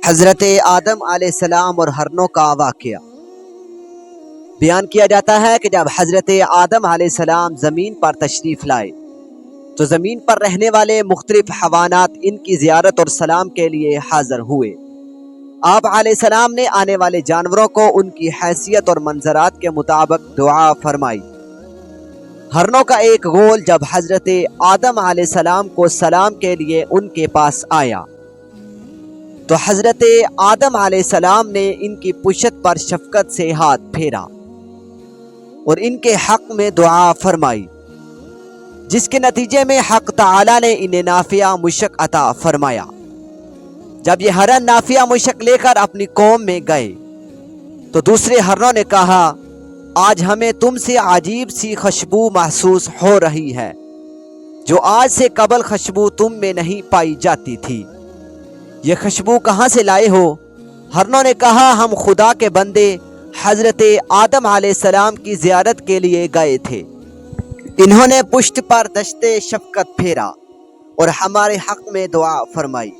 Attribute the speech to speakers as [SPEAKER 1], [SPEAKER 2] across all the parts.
[SPEAKER 1] حضرت آدم علیہ السلام اور ہرنوں کا واقعہ بیان کیا جاتا ہے کہ جب حضرت آدم علیہ السلام زمین پر تشریف لائے تو زمین پر رہنے والے مختلف حیوانات ان کی زیارت اور سلام کے لیے حاضر ہوئے۔ آپ علیہ السلام نے آنے والے جانوروں کو ان کی حیثیت اور منظرات کے مطابق دعا فرمائی۔ ہرنوں کا ایک غول جب حضرت آدم علیہ السلام کو سلام کے لیے ان کے پاس آیا تو حضرت آدم علیہ السلام نے ان کی پشت پر شفقت سے ہاتھ پھیرا اور ان کے حق میں دعا فرمائی، جس کے نتیجے میں حق تعالی نے انہیں نافع مشک عطا فرمایا۔ جب یہ ہرن نافع مشک لے کر اپنی قوم میں گئے تو دوسرے ہرنوں نے کہا، آج ہمیں تم سے عجیب سی خوشبو محسوس ہو رہی ہے جو آج سے قبل خوشبو تم میں نہیں پائی جاتی تھی۔ یہ خوشبو کہاں سے لائے ہو؟ ہرنوں نے کہا، ہم خدا کے بندے حضرت آدم علیہ السلام کی زیارت کے لیے گئے تھے۔ انہوں نے پشت پر دشت شفقت پھیرا اور ہمارے حق میں دعا فرمائی،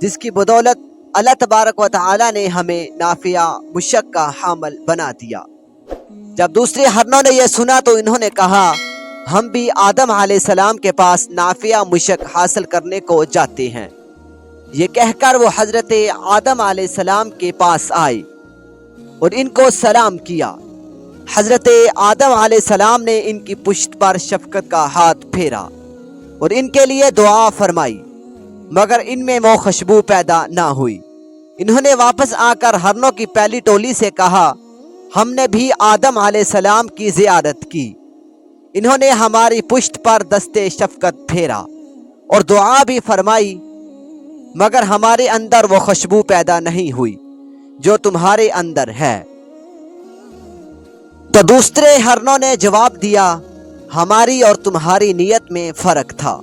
[SPEAKER 1] جس کی بدولت اللہ تبارک و تعالی نے ہمیں نافع مشک کا حامل بنا دیا۔ جب دوسرے ہرنوں نے یہ سنا تو انہوں نے کہا، ہم بھی آدم علیہ السلام کے پاس نافع مشک حاصل کرنے کو جاتے ہیں۔ یہ کہہ کر وہ حضرت آدم علیہ السلام کے پاس آئے اور ان کو سلام کیا۔ حضرت آدم علیہ السلام نے ان کی پشت پر شفقت کا ہاتھ پھیرا اور ان کے لیے دعا فرمائی، مگر ان میں وہ خوشبو پیدا نہ ہوئی۔ انہوں نے واپس آ کر ہرنوں کی پہلی ٹولی سے کہا، ہم نے بھی آدم علیہ السلام کی زیارت کی، انہوں نے ہماری پشت پر دست شفقت پھیرا اور دعا بھی فرمائی، مگر ہمارے اندر وہ خوشبو پیدا نہیں ہوئی جو تمہارے اندر ہے۔ تو دوسرے ہرنوں نے جواب دیا، ہماری اور تمہاری نیت میں فرق تھا۔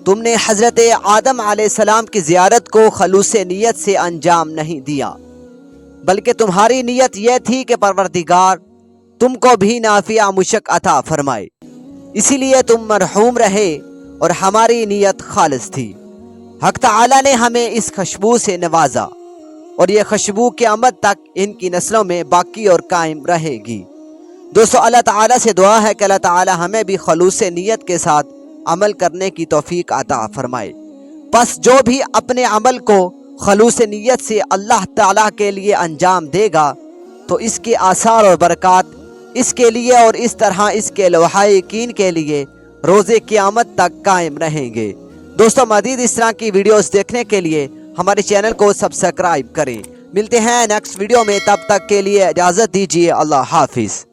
[SPEAKER 1] تم نے حضرت آدم علیہ السلام کی زیارت کو خلوص نیت سے انجام نہیں دیا، بلکہ تمہاری نیت یہ تھی کہ پروردگار تم کو بھی نافع مشک عطا فرمائے، اسی لیے تم مرحوم رہے اور ہماری نیت خالص تھی۔ حق تعالی نے ہمیں اس خوشبو سے نوازا اور یہ خوشبو قیامت تک ان کی نسلوں میں باقی اور قائم رہے گی۔ دوستو، اللہ تعالی سے دعا ہے کہ اللہ تعالی ہمیں بھی خلوص نیت کے ساتھ عمل کرنے کی توفیق عطا فرمائے۔ پس جو بھی اپنے عمل کو خلوص نیت سے اللہ تعالی کے لیے انجام دے گا تو اس کے آثار اور برکات اس کے لیے اور اس طرح اس کے لوحہ یقین کے لیے روز قیامت تک قائم رہیں گے۔ دوستو، مزید اس طرح کی ویڈیوز دیکھنے کے لیے ہمارے چینل کو سبسکرائب کریں۔ ملتے ہیں نیکسٹ ویڈیو میں، تب تک کے لیے اجازت دیجیے۔ اللہ حافظ۔